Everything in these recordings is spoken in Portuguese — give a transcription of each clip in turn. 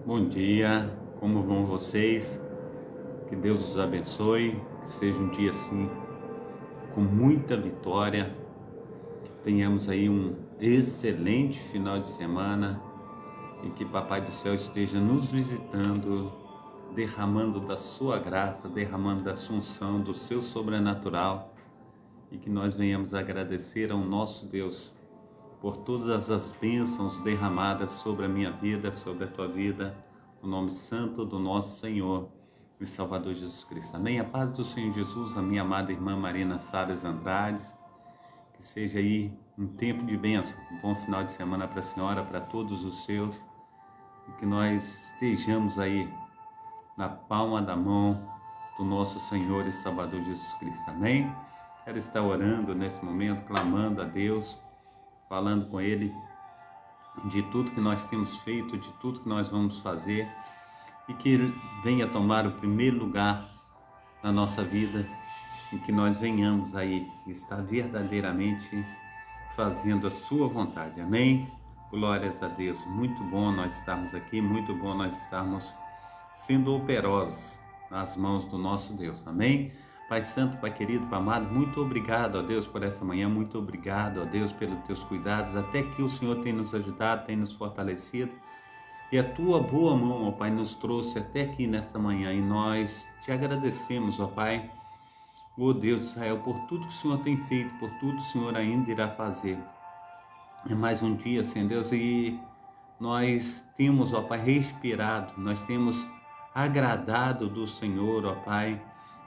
Bom dia, como vão vocês? Que Deus os abençoe, que seja um dia assim com muita vitória, que tenhamos aí um excelente final de semana e que Papai do Céu esteja nos visitando, derramando da sua graça, derramando da sua unção, do seu sobrenatural e que nós venhamos agradecer ao nosso Deus por todas as bênçãos derramadas sobre a minha vida, sobre a tua vida, no nome santo do nosso Senhor e Salvador Jesus Cristo. Amém? A paz do Senhor Jesus, a minha amada irmã Marina Salles Andrade, que seja aí um tempo de bênção, um bom final de semana para a senhora, para todos os seus, e que nós estejamos aí na palma da mão do nosso Senhor e Salvador Jesus Cristo. Amém? Quero estar orando nesse momento, clamando a Deus, falando com Ele de tudo que nós temos feito, de tudo que nós vamos fazer e que Ele venha tomar o primeiro lugar na nossa vida e que nós venhamos aí estar verdadeiramente fazendo a sua vontade. Amém? Glórias a Deus. Muito bom nós estarmos aqui, muito bom nós estarmos sendo operosos nas mãos do nosso Deus. Amém? Pai Santo, Pai querido, Pai amado, muito obrigado, ó Deus, por essa manhã, muito obrigado, ó Deus, pelos teus cuidados, até que o Senhor tem nos ajudado, tem nos fortalecido, e a tua boa mão, ó Pai, nos trouxe até aqui nesta manhã, e nós te agradecemos, ó Pai, ó Deus de Israel, por tudo que o Senhor tem feito, por tudo que o Senhor ainda irá fazer. É mais um dia, Senhor Deus, e nós temos, ó Pai, respirado, nós temos agradado do Senhor, ó Pai,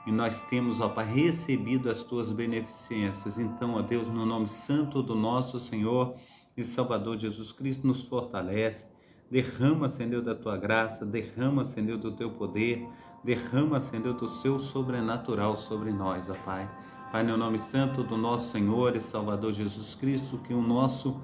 e nós temos, ó Pai, recebido as tuas beneficências. Então, ó Deus, no nome santo do nosso Senhor e Salvador Jesus Cristo, nos fortalece, derrama, Senhor, da tua graça, derrama, Senhor, do teu poder, derrama, Senhor, do seu sobrenatural sobre nós, ó Pai. Pai, no nome santo do nosso Senhor e Salvador Jesus Cristo, que o nosso,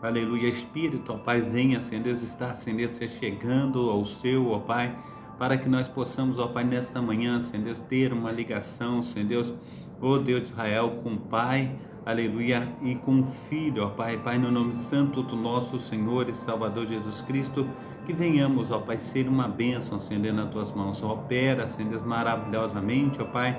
aleluia, Espírito, ó Pai, venha, Senhor Deus, estar, Senhor Deus, se chegando ao seu, ó Pai, para que nós possamos, ó Pai, nesta manhã, Senhor Deus, ter uma ligação, Senhor Deus, ó Deus de Israel, com o Pai, aleluia, e com o Filho, ó Pai, Pai, no nome santo do nosso Senhor e Salvador Jesus Cristo, que venhamos, ó Pai, ser uma bênção, Senhor Deus, nas tuas mãos, opera, Senhor Deus, maravilhosamente, ó Pai,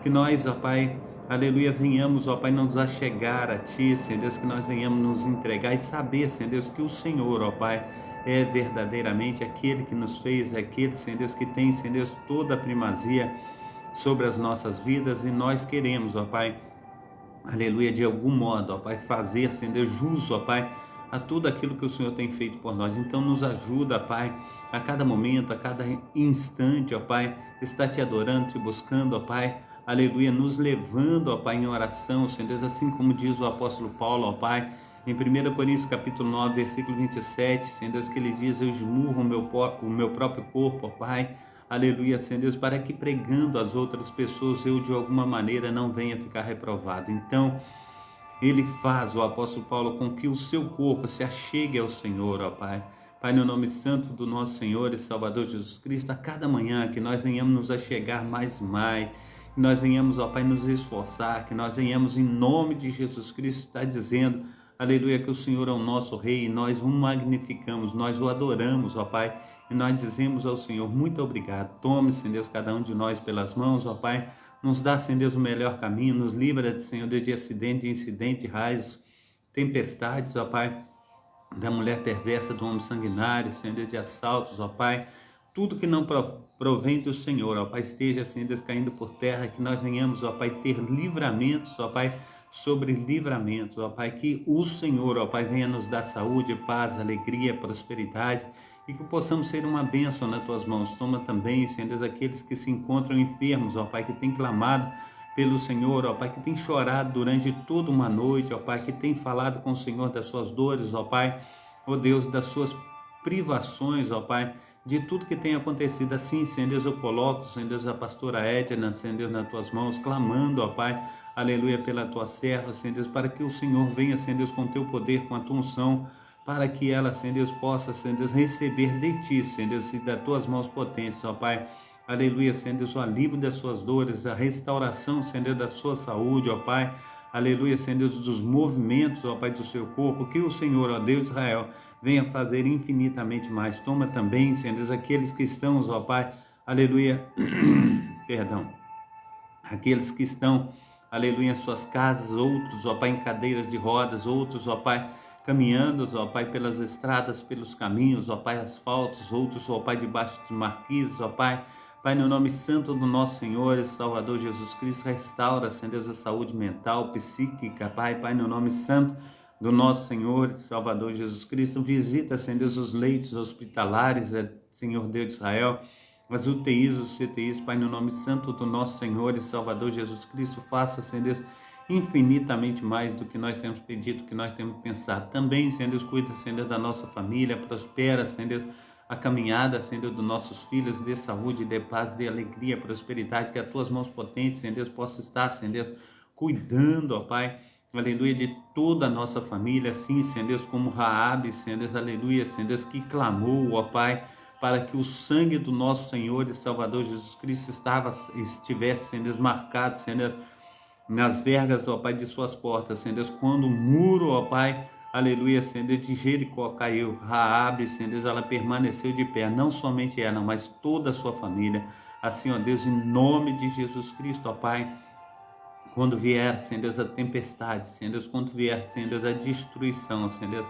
que nós, ó Pai, aleluia, venhamos, ó Pai, nos achegar a Ti, Senhor Deus, que nós venhamos nos entregar e saber, Senhor Deus, que o Senhor, ó Pai, é verdadeiramente aquele que nos fez, é aquele, Senhor Deus, que tem, Senhor Deus, toda a primazia sobre as nossas vidas, e nós queremos, ó Pai, aleluia, de algum modo, ó Pai, fazer, Senhor Deus, jus, ó Pai, a tudo aquilo que o Senhor tem feito por nós. Então nos ajuda, Pai, a cada momento, a cada instante, ó Pai, está te adorando, te buscando, ó Pai, aleluia, nos levando, ó Pai, em oração, Senhor Deus, assim como diz o apóstolo Paulo, ó Pai, em 1 Coríntios capítulo 9, versículo 27, Senhor Deus, que ele diz: eu esmurro o meu próprio corpo, ó Pai, aleluia, Senhor Deus, para que pregando às outras pessoas eu de alguma maneira não venha ficar reprovado. Então, ele faz, o apóstolo Paulo, com que o seu corpo se achegue ao Senhor, ó Pai. Pai, no nome santo do nosso Senhor e Salvador Jesus Cristo, a cada manhã que nós venhamos nos achegar mais, que nós venhamos, ó Pai, nos esforçar, que nós venhamos em nome de Jesus Cristo, está dizendo, aleluia, que o Senhor é o nosso Rei, e nós o magnificamos, nós o adoramos, ó Pai, e nós dizemos ao Senhor, muito obrigado. Tome, Senhor Deus, cada um de nós pelas mãos, ó Pai, nos dá, Senhor Deus, o melhor caminho, nos livra, Senhor Deus, de acidente, de incidente, raios, tempestades, ó Pai, da mulher perversa, do homem sanguinário, Senhor Deus, de assaltos, ó Pai, tudo que não provém do Senhor, ó Pai, esteja, Senhor Deus, caindo por terra, que nós venhamos, ó Pai, ter livramentos, ó Pai, sobre livramentos, ó Pai, que o Senhor, ó Pai, venha nos dar saúde, paz, alegria, prosperidade, e que possamos ser uma bênção nas tuas mãos. Toma também, Senhor Deus, aqueles que se encontram enfermos, ó Pai, que tem clamado pelo Senhor, ó Pai, que tem chorado durante toda uma noite, ó Pai, que tem falado com o Senhor das suas dores, ó Pai, ó Deus, das suas privações, ó Pai, de tudo que tem acontecido. Assim, Senhor Deus, eu coloco, Senhor Deus, a pastora Edna, Senhor Deus, nas tuas mãos, clamando, ó Pai, aleluia, pela tua serva, Senhor Deus, para que o Senhor venha, Senhor Deus, com teu poder, com a tua unção, para que ela, Senhor Deus, possa, Senhor Deus, receber de ti, Senhor Deus, e das tuas mãos potentes, ó Pai, aleluia, Senhor Deus, o alívio das suas dores, a restauração, Senhor Deus, da sua saúde, ó Pai, aleluia, Senhor Deus, dos movimentos, ó Pai, do seu corpo, que o Senhor, ó Deus de Israel, venha fazer infinitamente mais. Toma também, Senhor Deus, aqueles que estão, ó Pai, aleluia, perdão, aqueles que estão, aleluia, em suas casas, outros, ó Pai, em cadeiras de rodas, outros, ó Pai, caminhando, ó Pai, pelas estradas, pelos caminhos, ó Pai, asfaltos, outros, ó Pai, debaixo de marquises, ó Pai, Pai, no nome santo do nosso Senhor e Salvador Jesus Cristo, restaura, Senhor Deus, a saúde mental, psíquica, Pai, no nome santo do nosso Senhor e Salvador Jesus Cristo, visita, Senhor Deus, os leitos hospitalares, Senhor Deus de Israel, as UTIs, os CTIs, Pai, no nome santo do nosso Senhor e Salvador Jesus Cristo, faça, Senhor Deus, infinitamente mais do que nós temos pedido, do que nós temos pensado. Também, Senhor Deus, cuida, Senhor Deus, da nossa família, prospera, Senhor Deus, a caminhada, Senhor Deus, dos nossos filhos, de saúde, de paz, de alegria, prosperidade, que as tuas mãos potentes, Senhor Deus, possam estar, Senhor Deus, cuidando, ó Pai, aleluia, de toda a nossa família, assim, Senhor Deus, como Raabe, Senhor Deus, aleluia, Senhor Deus, que clamou, ó Pai, para que o sangue do nosso Senhor e Salvador Jesus Cristo estivesse, Senhor Deus, marcado, Senhor Deus, nas vergas, ó Pai, de suas portas, Senhor Deus, quando o muro, ó Pai, aleluia, Senhor Deus, de Jericó caiu, Raabe, Senhor Deus, ela permaneceu de pé, não somente ela, mas toda a sua família, assim, ó Deus, em nome de Jesus Cristo, ó Pai, quando vier, Senhor Deus, a tempestade, Senhor Deus, quando vier, Senhor Deus, a destruição, Senhor Deus,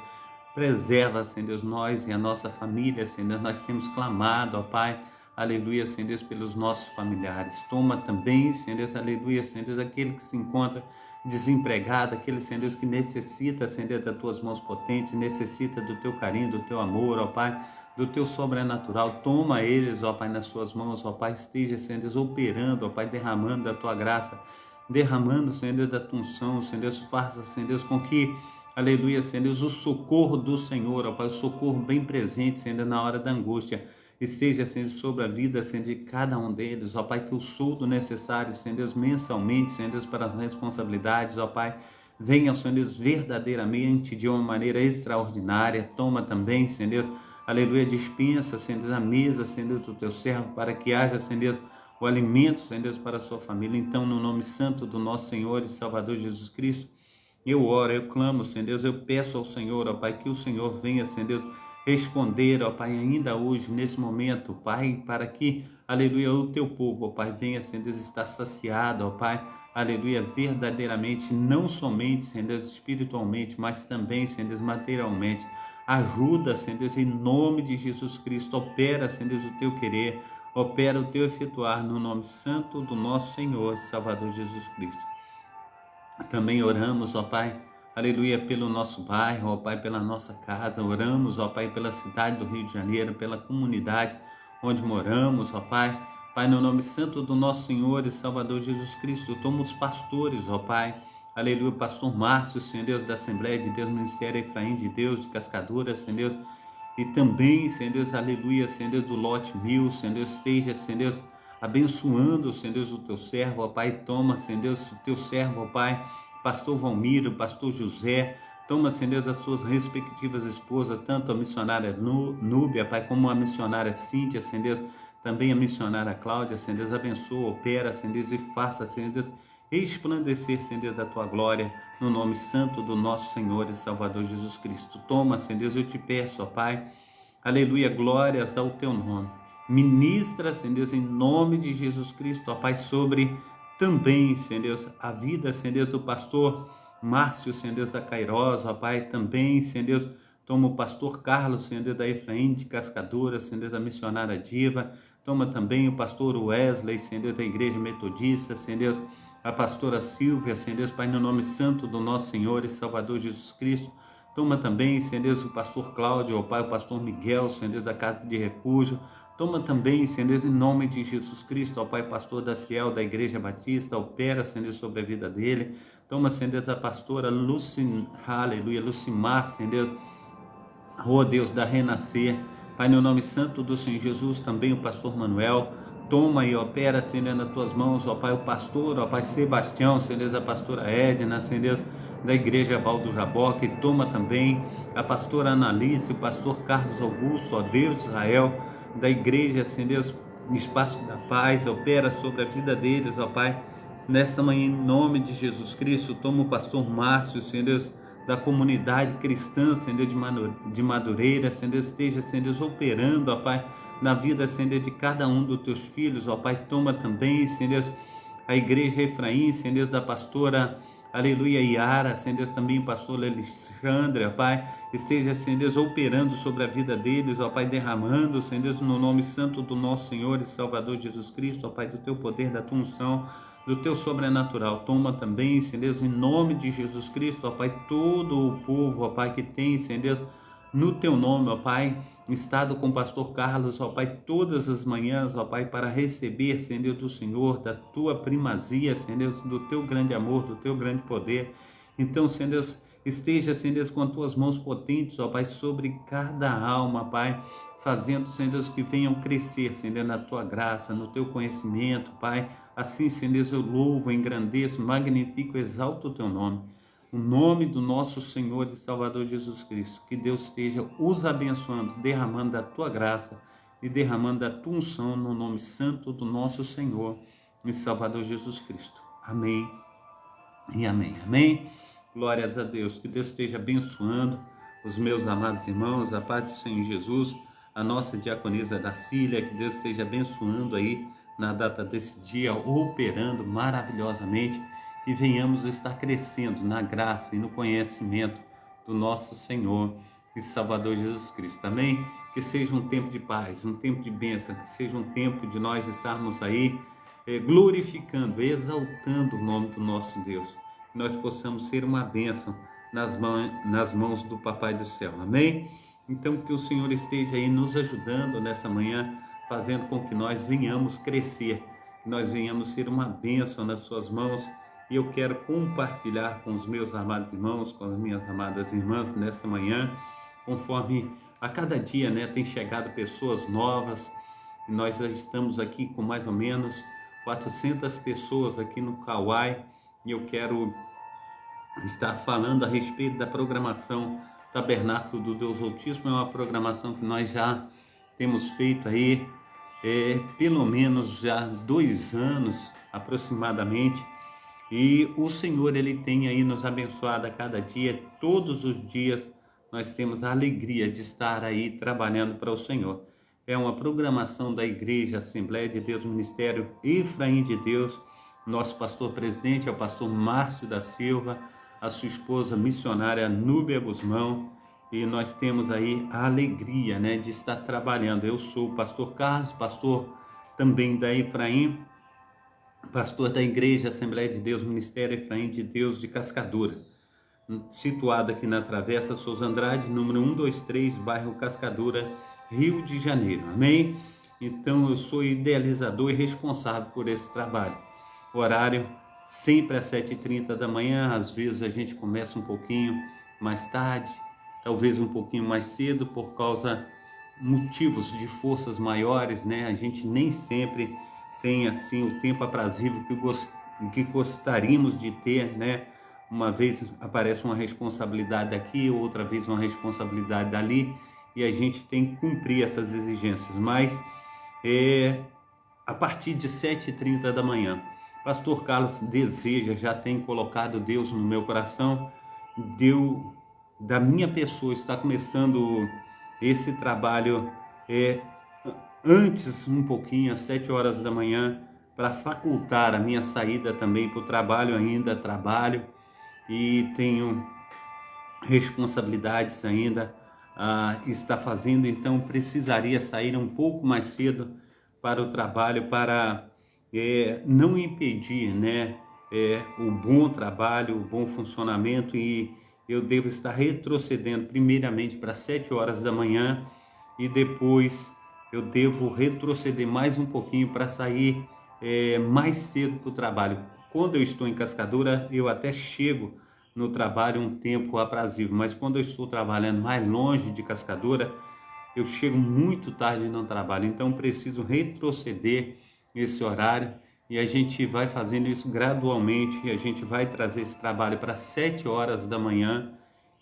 preserva, Senhor Deus, nós e a nossa família, Senhor Deus, nós temos clamado, ó Pai, aleluia, Senhor Deus, pelos nossos familiares. Toma também, Senhor Deus, aleluia, Senhor Deus, aquele que se encontra desempregado, aquele, Senhor Deus, que necessita, Senhor Deus, das tuas mãos potentes, necessita do teu carinho, do teu amor, ó Pai, do teu sobrenatural. Toma eles, ó Pai, nas suas mãos, ó Pai, esteja, Senhor Deus, operando, ó Pai, derramando da tua graça, derramando, Senhor Deus, da tua unção, Senhor Deus, faça, Senhor Deus, com que, aleluia, Senhor Deus, o socorro do Senhor, ó Pai, o socorro bem presente, Senhor Deus, na hora da angústia, esteja, Senhor Deus, sobre a vida, Senhor, de cada um deles, ó Pai, que o soldo necessário, Senhor Deus, mensalmente, Senhor Deus, para as responsabilidades, ó Pai, venha, Senhor Deus, verdadeiramente, de uma maneira extraordinária. Toma também, Senhor Deus, aleluia, dispensa, Senhor Deus, a mesa, Senhor Deus, do teu servo, para que haja, Senhor Deus, o alimento, Senhor Deus, para a sua família. Então, no nome santo do nosso Senhor e Salvador Jesus Cristo, eu oro, eu clamo, Senhor Deus, eu peço ao Senhor, ó Pai, que o Senhor venha, Senhor Deus, responder, ó Pai, ainda hoje, nesse momento, Pai, para que, aleluia, o teu povo, ó Pai, venha, Senhor Deus, estar saciado, ó Pai, aleluia, verdadeiramente, não somente, Senhor Deus, espiritualmente, mas também, Senhor Deus, materialmente. Ajuda, Senhor Deus, em nome de Jesus Cristo, opera, Senhor Deus, o teu querer, opera o teu efetuar, no nome santo do nosso Senhor e Salvador Jesus Cristo. Também oramos, ó Pai, aleluia, pelo nosso bairro, ó Pai, pela nossa casa, oramos, ó Pai, pela cidade do Rio de Janeiro, pela comunidade onde moramos, ó Pai, Pai, no nome santo do nosso Senhor e Salvador Jesus Cristo, toma os pastores, ó Pai, aleluia, pastor Márcio, Senhor Deus, da Assembleia de Deus, Ministério Efraim de Deus, de Cascadura, Senhor Deus, e também, Senhor Deus, aleluia, Senhor Deus, do lote 1000, Senhor Deus, esteja, Senhor Deus, abençoando, Senhor Deus, o teu servo, ó Pai, toma, Senhor Deus, o teu servo, ó Pai, pastor Valmiro, pastor José, toma, Senhor Deus, as suas respectivas esposas, tanto a missionária Núbia, Pai, como a missionária Cíntia, Senhor Deus, também a missionária Cláudia, Senhor Deus, abençoa, opera, Senhor Deus, e faça, Senhor Deus, resplandecer, Senhor Deus, da tua glória, no nome santo do nosso Senhor e Salvador Jesus Cristo. Toma, Senhor Deus, eu te peço, ó Pai, aleluia, glórias ao teu nome. Ministra, Senhor Deus, em nome de Jesus Cristo, ó Pai, sobre também, Senhor Deus, a vida, Senhor Deus, do pastor Márcio, Senhor Deus, da Cairós, ó Pai, também, Senhor Deus, toma o pastor Carlos, Senhor Deus, da Efraim de Cascadura, Senhor Deus, a missionária Diva, toma também o pastor Wesley, Senhor Deus, da Igreja Metodista, Senhor Deus, a pastora Silvia, Senhor Deus, Pai, no nome santo do nosso Senhor e Salvador Jesus Cristo. Toma também, Senhor Deus, o pastor Cláudio, ó Pai, o pastor Miguel, Senhor Deus, da Casa de Refúgio. Toma também, Senhor Deus, em nome de Jesus Cristo, ó Pai, pastor Daciel, da Igreja Batista, opera, Senhor Deus, sobre a vida dele. Toma, Senhor Deus, a pastora Lucimar, Senhor Deus, ó Deus, da Renascer. Pai, no nome santo do Senhor Jesus, também o pastor Manuel. Toma e opera, Senhor, nas tuas mãos, ó Pai, o pastor, ó Pai, Sebastião, Senhor Deus, a pastora Edna, Senhor Deus, da Igreja Val do Jaboque. Toma também a pastora Analice, o pastor Carlos Augusto, ó Deus de Israel, da Igreja, Senhor Deus, Espaço da Paz, opera sobre a vida deles, ó Pai, Nesta manhã, em nome de Jesus Cristo, toma o pastor Márcio, Senhor Deus, da comunidade cristã, Senhor Deus, de Madureira, Senhor Deus, esteja, Senhor Deus, operando, ó Pai, na vida, Senhor Deus, de cada um dos teus filhos, ó Pai, toma também, Senhor Deus, a igreja Efraim, Senhor Deus, da pastora, aleluia, Yara, Senhor Deus, também o pastor Alexandre, ó Pai, esteja, Senhor Deus, operando sobre a vida deles, ó Pai, derramando, Senhor Deus, no nome santo do nosso Senhor e Salvador Jesus Cristo, ó Pai, do teu poder, da tua unção, do teu sobrenatural. Toma também, Senhor Deus, em nome de Jesus Cristo, ó Pai, todo o povo, ó Pai, que tem, Senhor Deus, no teu nome, ó Pai, estado com o pastor Carlos, ó Pai, todas as manhãs, ó Pai, para receber, Senhor Deus, do Senhor, da tua primazia, Senhor Deus, do teu grande amor, do teu grande poder. Então, Senhor Deus, esteja, Senhor Deus, com as tuas mãos potentes, ó Pai, sobre cada alma, Pai, fazendo, Senhor Deus, que venham crescer, Senhor Deus, na tua graça, no teu conhecimento, Pai. Assim, Senhor Deus, eu louvo, engrandeço, magnifico, exalto o teu nome. O nome do nosso Senhor e Salvador Jesus Cristo. Que Deus esteja os abençoando, derramando da tua graça e derramando da tua unção no nome santo do nosso Senhor e Salvador Jesus Cristo. Amém e amém. Amém. Glórias a Deus. Que Deus esteja abençoando os meus amados irmãos, a paz do Senhor Jesus, a nossa diaconisa Dacília, que Deus esteja abençoando aí na data desse dia, operando maravilhosamente, e venhamos estar crescendo na graça e no conhecimento do nosso Senhor e Salvador Jesus Cristo. Amém? Que seja um tempo de paz, um tempo de bênção, que seja um tempo de nós estarmos aí glorificando, exaltando o nome do nosso Deus. Que nós possamos ser uma bênção nas mãos do Papai do Céu. Amém? Então, que o Senhor esteja aí nos ajudando nessa manhã, fazendo com que nós venhamos crescer, que nós venhamos ser uma bênção nas suas mãos. E eu quero compartilhar com os meus amados irmãos, com as minhas amadas irmãs nessa manhã, conforme a cada dia, né, tem chegado pessoas novas, e nós já estamos aqui com mais ou menos 400 pessoas aqui no Kauai, e eu quero estar falando a respeito da programação Tabernáculo do Deus Altíssimo. É uma programação que nós já temos feito aí, pelo menos já 2 anos aproximadamente, e o Senhor, Ele tem aí nos abençoado a cada dia. Todos os dias nós temos a alegria de estar aí trabalhando para o Senhor. É uma programação da Igreja Assembleia de Deus, Ministério Efraim de Deus. Nosso pastor presidente é o pastor Márcio da Silva, a sua esposa missionária Núbia Guzmão, e nós temos aí a alegria, né, de estar trabalhando. Eu sou o pastor Carlos, pastor também da Efraim, pastor da Igreja Assembleia de Deus, Ministério Efraim de Deus de Cascadura, situado aqui na Travessa Souza Andrade, número 123, bairro Cascadura, Rio de Janeiro. Amém? Então eu sou idealizador e responsável por esse trabalho. O horário sempre às 7h30 da manhã, às vezes a gente começa um pouquinho mais tarde, talvez um pouquinho mais cedo, por causa motivos de forças maiores, né? A gente nem sempre tem assim o tempo aprazível que gostaríamos de ter, né? Uma vez aparece uma responsabilidade aqui, outra vez uma responsabilidade dali, e a gente tem que cumprir essas exigências. Mas a partir de 7h30 da manhã, pastor Carlos deseja, já tem colocado Deus no meu coração, da minha pessoa, está começando esse trabalho antes um pouquinho, às 7 horas da manhã, para facultar a minha saída também para o trabalho. Ainda trabalho e tenho responsabilidades ainda a estar fazendo, então precisaria sair um pouco mais cedo para o trabalho, para não impedir, né, o bom trabalho, o bom funcionamento. E eu devo estar retrocedendo primeiramente para 7 horas da manhã, e depois eu devo retroceder mais um pouquinho para sair mais cedo para o trabalho. Quando eu estou em Cascadura, eu até chego no trabalho um tempo aprazível, mas quando eu estou trabalhando mais longe de Cascadura, eu chego muito tarde no trabalho. Então preciso retroceder esse horário, e a gente vai fazendo isso gradualmente, e a gente vai trazer esse trabalho para 7 horas da manhã,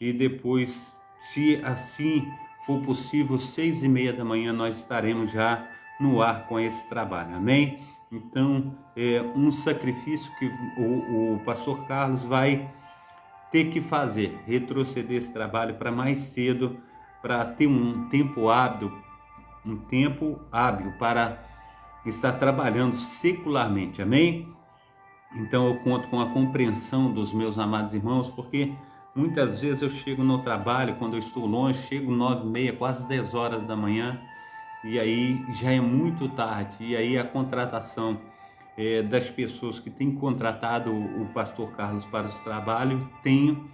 e depois, se assim for possível, 6h30 da manhã nós estaremos já no ar com esse trabalho. Amém? Então, é um sacrifício que o pastor Carlos vai ter que fazer, retroceder esse trabalho para mais cedo, para ter um tempo hábil para estar trabalhando secularmente, amém? Então eu conto com a compreensão dos meus amados irmãos, porque muitas vezes eu chego no trabalho, quando eu estou longe, chego 9h30, quase 10 horas da manhã, e aí já é muito tarde, e aí a contratação das pessoas que têm contratado o pastor Carlos para os trabalhos tem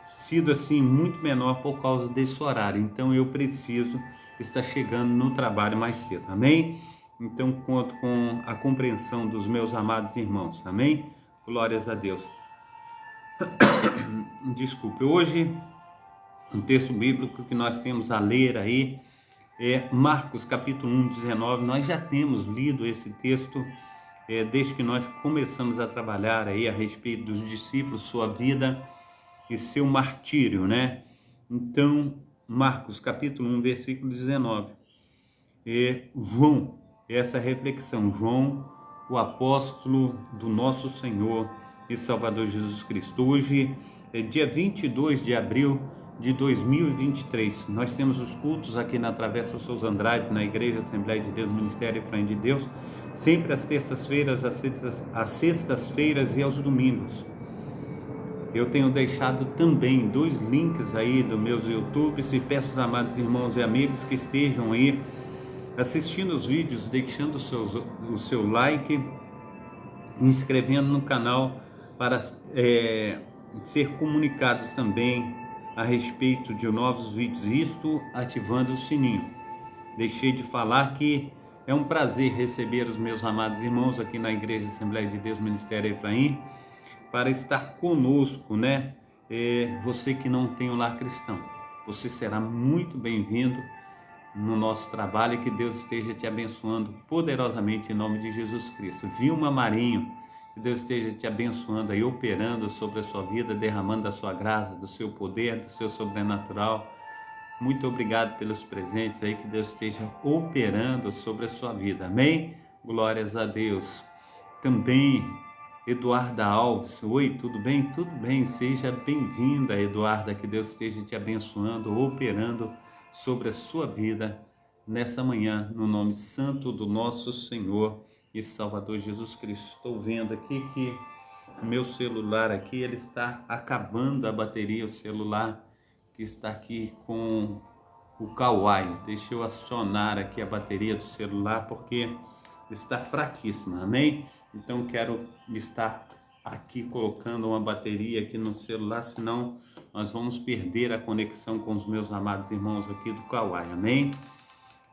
sido assim muito menor por causa desse horário. Então eu preciso estar chegando no trabalho mais cedo, amém? Então conto com a compreensão dos meus amados irmãos, amém? Glórias a Deus. Desculpe, hoje o texto bíblico que nós temos a ler aí é Marcos capítulo 1, 19. Nós já temos lido esse texto desde que nós começamos a trabalhar aí a respeito dos discípulos, sua vida e seu martírio, né? Então, Marcos capítulo 1, versículo 19. João, essa reflexão, João, o apóstolo do nosso Senhor e Salvador Jesus Cristo. Hoje é dia 22 de abril de 2023. Nós temos os cultos aqui na Travessa Souza Andrade, na Igreja Assembleia de Deus, Ministério Efraim de Deus, sempre às terças-feiras, às sextas-feiras e aos domingos. Eu tenho deixado também 2 links aí dos meus YouTubes e peço aos amados irmãos e amigos que estejam aí assistindo os vídeos, deixando o seu like, inscrevendo no canal para ser comunicados também a respeito de novos vídeos, isto ativando o sininho. Deixei de falar que é um prazer receber os meus amados irmãos aqui na Igreja Assembleia de Deus, Ministério Efraim, para estar conosco, né? Você que não tem um lar cristão, você será muito bem-vindo no nosso trabalho e que Deus esteja te abençoando poderosamente em nome de Jesus Cristo. Vilma Marinho, que Deus esteja te abençoando aí, operando sobre a sua vida, derramando da sua graça, do seu poder, do seu sobrenatural. Muito obrigado pelos presentes aí, que Deus esteja operando sobre a sua vida, amém? Glórias a Deus. Também Eduarda Alves, oi, tudo bem? Tudo bem, seja bem-vinda, Eduarda, que Deus esteja te abençoando, operando sobre a sua vida nessa manhã, no nome santo do nosso Senhor e Salvador Jesus Cristo. Estou vendo aqui que o meu celular aqui, ele está acabando a bateria, o celular que está aqui com o Kauai. Deixa eu acionar aqui a bateria do celular porque está fraquíssima, amém? Então quero estar aqui colocando uma bateria aqui no celular, senão nós vamos perder a conexão com os meus amados irmãos aqui do Kauai, amém?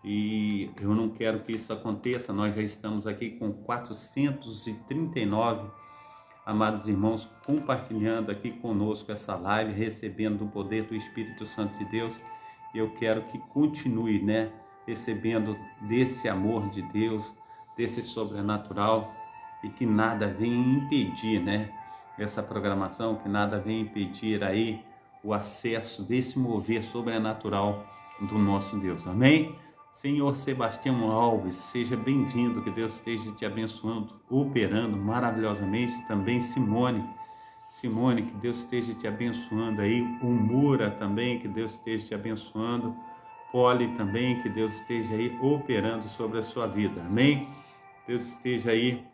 E eu não quero que isso aconteça. Nós já estamos aqui com 439 amados irmãos compartilhando aqui conosco essa live, recebendo o poder do Espírito Santo de Deus. E eu quero que continue, né, recebendo desse amor de Deus, desse sobrenatural, e que nada venha impedir, né, essa programação, que nada venha impedir aí o acesso desse mover sobrenatural do nosso Deus, amém? Senhor Sebastião Alves, seja bem-vindo, que Deus esteja te abençoando, operando maravilhosamente. Também Simone, que Deus esteja te abençoando aí. O Mura também, que Deus esteja te abençoando. Poli também, que Deus esteja aí operando sobre a sua vida, amém? Deus esteja aí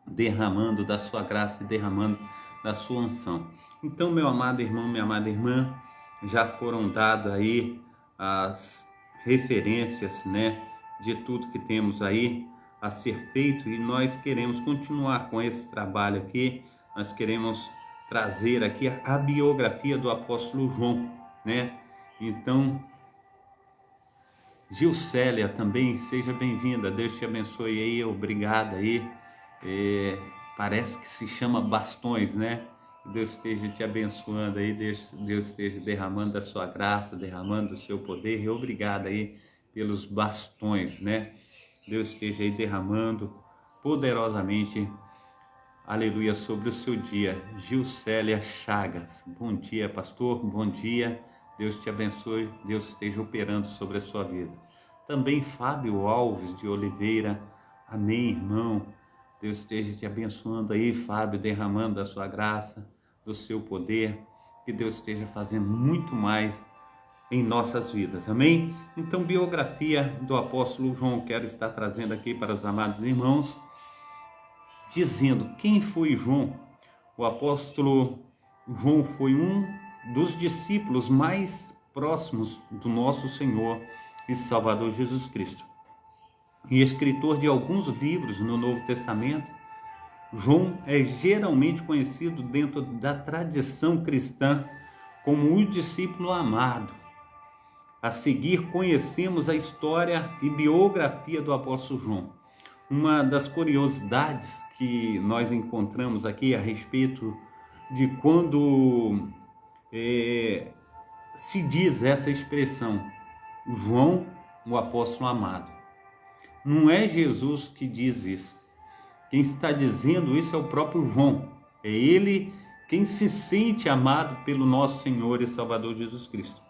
derramando da sua graça e derramando da sua unção. Então, meu amado irmão, minha amada irmã, já foram dadas aí as referências, né, de tudo que temos aí a ser feito, e nós queremos continuar com esse trabalho aqui. Nós queremos trazer aqui a biografia do apóstolo João, né? Então, Gilcélia também, seja bem-vinda, Deus te abençoe aí, obrigado aí. Parece que se chama bastões, né? Deus esteja te abençoando aí, Deus esteja derramando da sua graça, derramando do seu poder, e obrigado aí pelos bastões, né? Deus esteja aí derramando poderosamente, aleluia, sobre o seu dia. Gilcélia Chagas, bom dia, pastor, bom dia, Deus te abençoe, Deus esteja operando sobre a sua vida. Também Fábio Alves de Oliveira, Amém, irmão. Deus esteja te abençoando aí, Fábio, derramando da sua graça, do seu poder. Que Deus esteja fazendo muito mais em nossas vidas, amém? Então, biografia do apóstolo João, quero estar trazendo aqui para os amados irmãos, dizendo quem foi João. O apóstolo João foi um dos discípulos mais próximos do nosso Senhor e Salvador Jesus Cristo. E escritor de alguns livros no Novo Testamento, João é geralmente conhecido dentro da tradição cristã como o discípulo amado. A seguir, conhecemos a história e biografia do apóstolo João. Uma das curiosidades que nós encontramos aqui a respeito de quando se diz essa expressão, João, o apóstolo amado. Não é Jesus que diz isso. Quem está dizendo isso é o próprio João. É ele quem se sente amado pelo nosso Senhor e Salvador Jesus Cristo.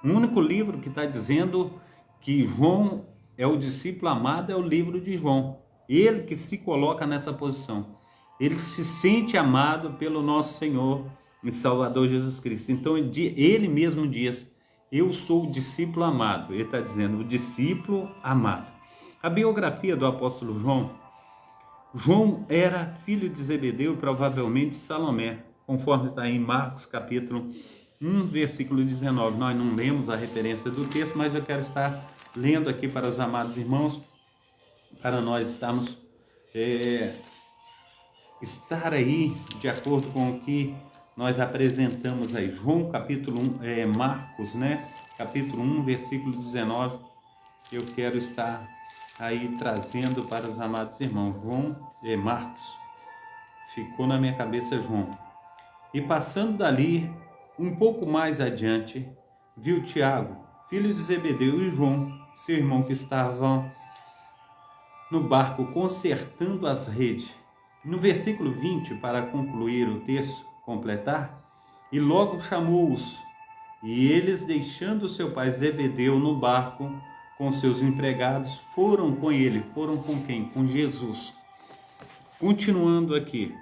O único livro que está dizendo que João é o discípulo amado é o livro de João. Ele que se coloca nessa posição. Ele se sente amado pelo nosso Senhor e Salvador Jesus Cristo. Então ele mesmo diz, eu sou o discípulo amado. Ele está dizendo, o discípulo amado. A biografia do apóstolo João. João era filho de Zebedeu e provavelmente de Salomé, conforme está em Marcos capítulo 1, versículo 19. Nós não lemos a referência do texto, mas eu quero estar lendo aqui para os amados irmãos, para nós estar aí de acordo com o que nós apresentamos aí. João capítulo 1, Marcos, capítulo 1, versículo 19, eu quero estar aí trazendo para os amados irmãos. Marcos, ficou na minha cabeça João. E passando dali, um pouco mais adiante, viu Tiago, filho de Zebedeu, e João, seu irmão, que estavam no barco consertando as redes. No versículo 20, para concluir o texto, completar, e logo chamou-os, e eles, deixando seu pai Zebedeu no barco com seus empregados, foram com ele. Foram com quem? Com Jesus. Continuando aqui,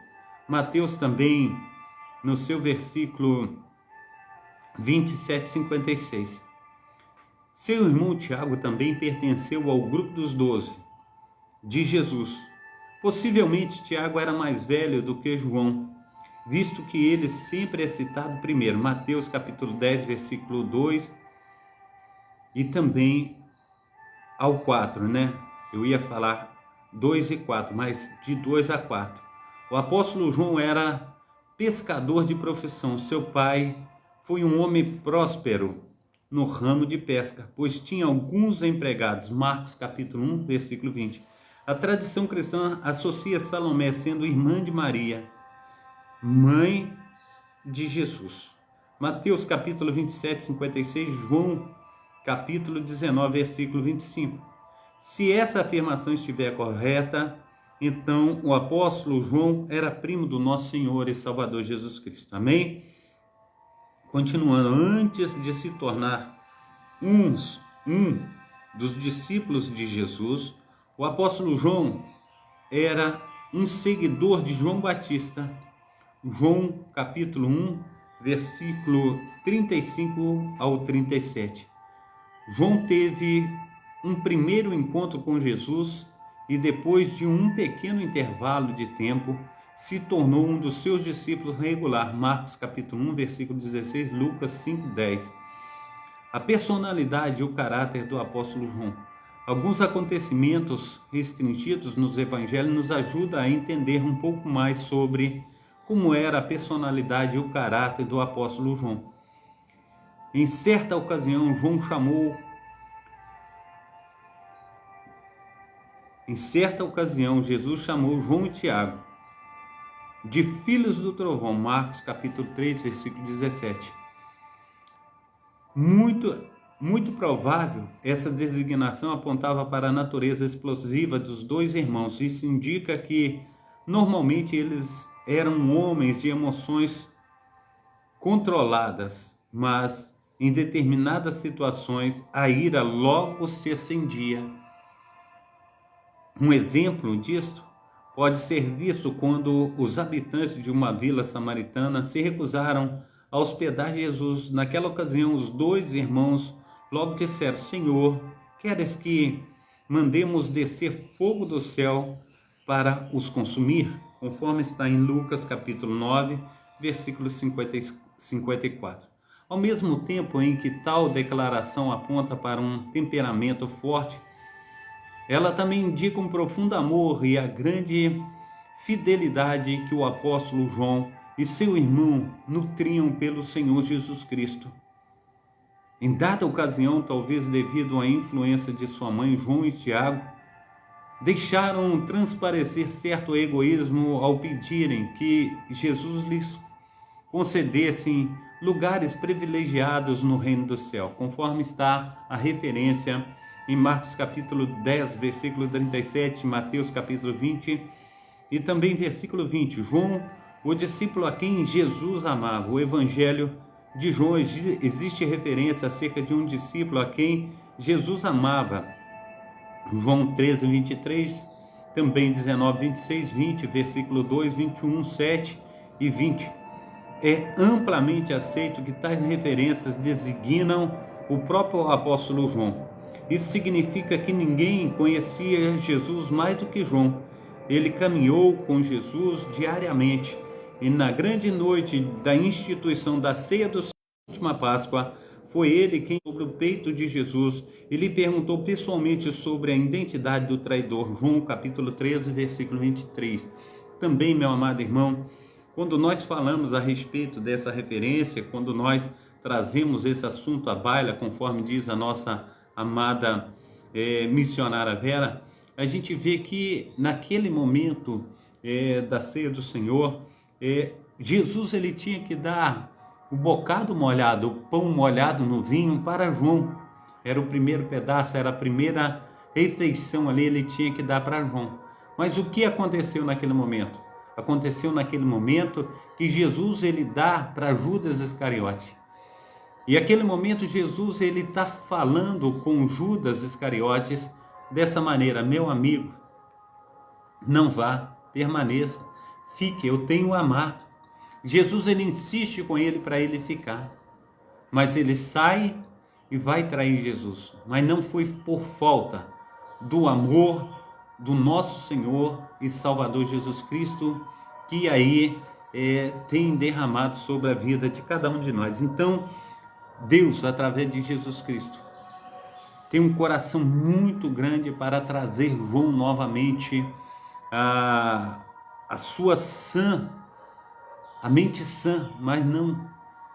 Mateus também, no seu versículo 27, 56. Seu irmão Tiago também pertenceu ao grupo dos 12 de Jesus. Possivelmente Tiago era mais velho do que João, visto que ele sempre é citado primeiro. Mateus capítulo 10, versículo 2 e também ao 4, Eu ia falar 2 e 4, mas de 2 a 4. O apóstolo João era pescador de profissão. Seu pai foi um homem próspero no ramo de pesca, pois tinha alguns empregados. Marcos capítulo 1, versículo 20. A tradição cristã associa Salomé sendo irmã de Maria, mãe de Jesus. Mateus capítulo 27, 56, João capítulo 19, versículo 25. Se essa afirmação estiver correta, então o apóstolo João era primo do nosso Senhor e Salvador Jesus Cristo. Amém? Continuando, antes de se tornar um dos discípulos de Jesus, o apóstolo João era um seguidor de João Batista. João capítulo 1, versículo 35 ao 37. João teve um primeiro encontro com Jesus e depois de um pequeno intervalo de tempo se tornou um dos seus discípulos regular. Marcos capítulo 1, versículo 16, Lucas 5, 10. A personalidade e o caráter do apóstolo João. Alguns acontecimentos restringidos nos evangelhos nos ajudam a entender um pouco mais sobre como era a personalidade e o caráter do apóstolo João. Em certa ocasião, Jesus chamou João e Tiago de filhos do trovão. Marcos capítulo 3, versículo 17. Muito provável, essa designação apontava para a natureza explosiva dos dois irmãos. Isso indica que, normalmente, eles eram homens de emoções controladas, mas em determinadas situações a ira logo se acendia. Um exemplo disto pode ser visto quando os habitantes de uma vila samaritana se recusaram a hospedar Jesus. Naquela ocasião, os dois irmãos logo disseram: Senhor, queres que mandemos descer fogo do céu para os consumir? Conforme está em Lucas capítulo 9, versículo 54. Ao mesmo tempo em que tal declaração aponta para um temperamento forte, ela também indica um profundo amor e a grande fidelidade que o apóstolo João e seu irmão nutriam pelo Senhor Jesus Cristo. Em dada ocasião, talvez devido à influência de sua mãe, João e Tiago, deixaram transparecer certo egoísmo ao pedirem que Jesus lhes concedesse lugares privilegiados no reino do céu, conforme está a referência em Marcos capítulo 10, versículo 37, Mateus capítulo 20 e também versículo 20. João, o discípulo a quem Jesus amava. O evangelho de João existe referência acerca de um discípulo a quem Jesus amava. João 13, 23, também 19, 26, 20, versículo 2, 21, 7 e 20. É amplamente aceito que tais referências designam o próprio apóstolo João. Isso significa que ninguém conhecia Jesus mais do que João. Ele caminhou com Jesus diariamente e na grande noite da instituição da ceia da última Páscoa, foi ele quem, sobre o peito de Jesus, ele perguntou pessoalmente sobre a identidade do traidor. João capítulo 13, versículo 23. Também, meu amado irmão, quando nós falamos a respeito dessa referência, quando nós trazemos esse assunto à baila, conforme diz a nossa amada missionária Vera, a gente vê que naquele momento da ceia do Senhor, Jesus ele tinha que dar o bocado molhado, o pão molhado no vinho para João. Era o primeiro pedaço, era a primeira refeição ali, ele tinha que dar para João. Mas o que aconteceu naquele momento? Aconteceu naquele momento que Jesus ele dá para Judas Iscariote. E aquele momento Jesus ele está falando com Judas Iscariotes dessa maneira: meu amigo, não vá, permaneça, fique, eu tenho amado. Jesus ele insiste com ele para ele ficar, mas ele sai e vai trair Jesus. Mas não foi por falta do amor do nosso Senhor e Salvador Jesus Cristo que aí tem derramado sobre a vida de cada um de nós. Então Deus, através de Jesus Cristo, tem um coração muito grande para trazer João novamente a sua a mente sã, mas não.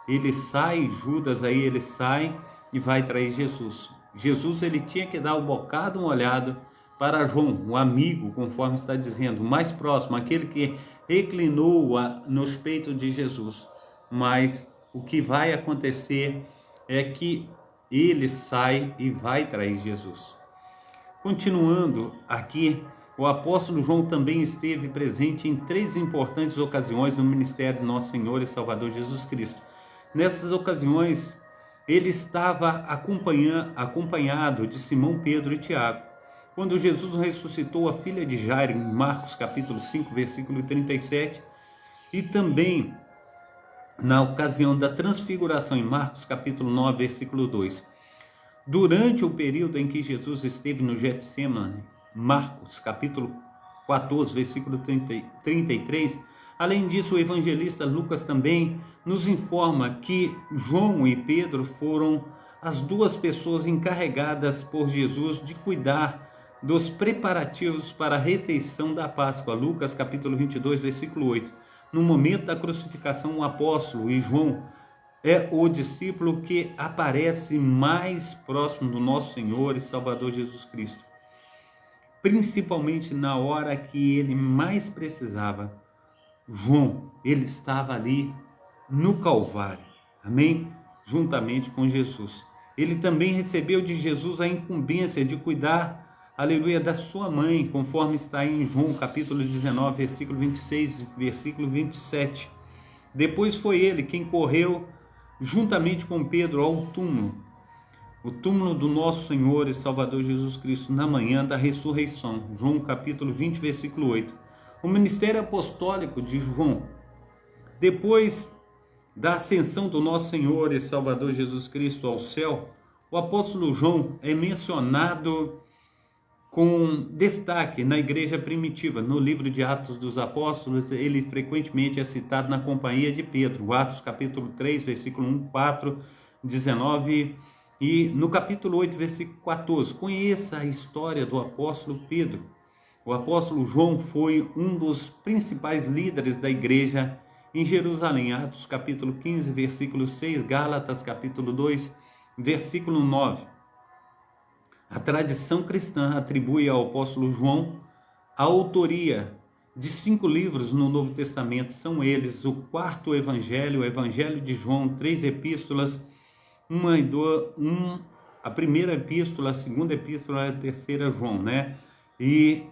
Ele sai, Judas aí, ele sai e vai trair Jesus. Jesus ele tinha que dar o bocado molhado para João, o amigo, conforme está dizendo, o mais próximo, aquele que reclinou nos peitos de Jesus. Mas o que vai acontecer é que ele sai e vai trair Jesus. Continuando aqui, o apóstolo João também esteve presente em 3 importantes ocasiões no ministério do nosso Senhor e Salvador Jesus Cristo. Nessas ocasiões, ele estava acompanhado de Simão, Pedro e Tiago. Quando Jesus ressuscitou a filha de Jairo, em Marcos capítulo 5, versículo 37, e também na ocasião da transfiguração em Marcos capítulo 9, versículo 2. Durante o período em que Jesus esteve no Getsemane, Marcos capítulo 14, versículo 33, além disso o evangelista Lucas também nos informa que João e Pedro foram as 2 pessoas encarregadas por Jesus de cuidar dos preparativos para a refeição da Páscoa. Lucas capítulo 22, versículo 8. No momento da crucificação, o apóstolo e João é o discípulo que aparece mais próximo do nosso Senhor e Salvador Jesus Cristo. Principalmente na hora que ele mais precisava. João, ele estava ali no Calvário, amém? Juntamente com Jesus. Ele também recebeu de Jesus a incumbência de cuidar, aleluia, da sua mãe, conforme está em João capítulo 19, versículo 26, versículo 27. Depois foi ele quem correu juntamente com Pedro ao túmulo. o túmulo do nosso Senhor e Salvador Jesus Cristo na manhã da ressurreição. João capítulo 20, versículo 8. O ministério apostólico de João, depois da ascensão do nosso Senhor e Salvador Jesus Cristo ao céu, o apóstolo João é mencionado com destaque na igreja primitiva. No livro de Atos dos Apóstolos, ele frequentemente é citado na companhia de Pedro. Atos capítulo 3, versículo 1, 4, 19 e no capítulo 8, versículo 14. Conheça a história do apóstolo Pedro. O apóstolo João foi um dos principais líderes da igreja em Jerusalém. Atos capítulo 15, versículo 6, Gálatas capítulo 2, versículo 9. A tradição cristã atribui ao apóstolo João a autoria de 5 livros no Novo Testamento. São eles o 4º Evangelho, o Evangelho de João, 3 epístolas, a primeira epístola, a segunda epístola, a terceira João, né? E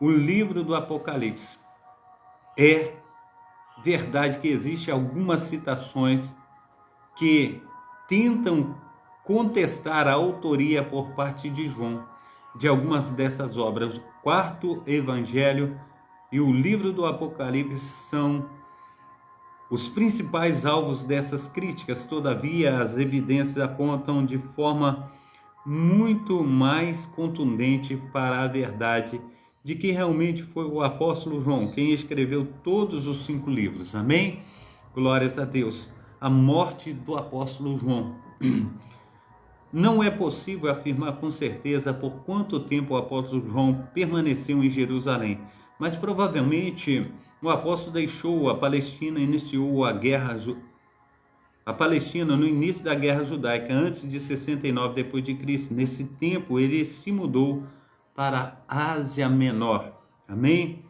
o livro do Apocalipse. É verdade que existem algumas citações que tentam contestar a autoria por parte de João de algumas dessas obras. O 4º Evangelho e o livro do Apocalipse são os principais alvos dessas críticas. Todavia, as evidências apontam de forma muito mais contundente para a verdade de que realmente foi o apóstolo João quem escreveu todos os 5 livros. Amém? Glórias a Deus. A morte do apóstolo João. Não é possível afirmar com certeza por quanto tempo o apóstolo João permaneceu em Jerusalém, mas provavelmente o apóstolo deixou a Palestina e iniciou a Palestina no início da Guerra Judaica, antes de 69 depois de Cristo. Nesse tempo ele se mudou para a Ásia Menor. Amém?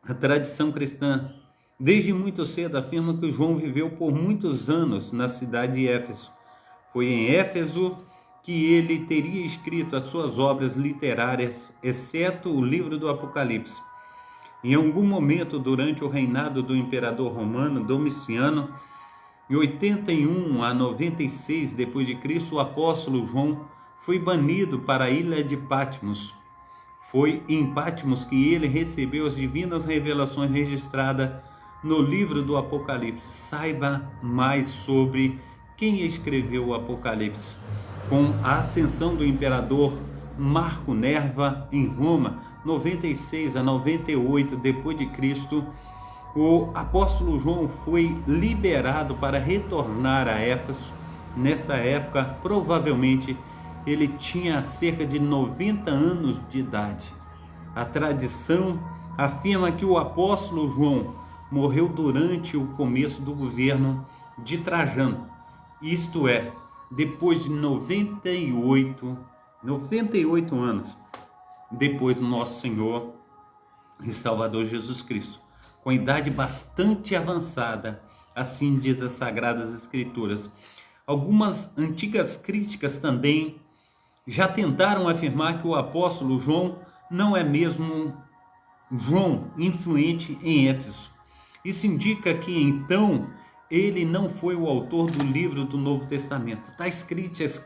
A tradição cristã, desde muito cedo, afirma que João viveu por muitos anos na cidade de Éfeso. Foi em Éfeso que ele teria escrito as suas obras literárias, exceto o livro do Apocalipse. Em algum momento durante o reinado do imperador romano Domiciano, em 81 a 96 depois de Cristo, o apóstolo João foi banido para a ilha de Patmos. Foi em Patmos que ele recebeu as divinas revelações registradas no livro do Apocalipse. Saiba mais sobre quem escreveu o Apocalipse. Com a ascensão do imperador Marco Nerva em Roma, 96 a 98 depois de Cristo, o apóstolo João foi liberado para retornar a Éfeso. Nesta época, provavelmente, ele tinha cerca de 90 anos de idade. A tradição afirma que o apóstolo João morreu durante o começo do governo de Trajano. Isto é, depois de 98 anos, depois do nosso Senhor e Salvador Jesus Cristo, com idade bastante avançada, assim diz as Sagradas Escrituras. Algumas antigas críticas também já tentaram afirmar que o apóstolo João não é mesmo João, influente em Éfeso. Isso indica que então ele não foi o autor do livro do Novo Testamento. Tais críticas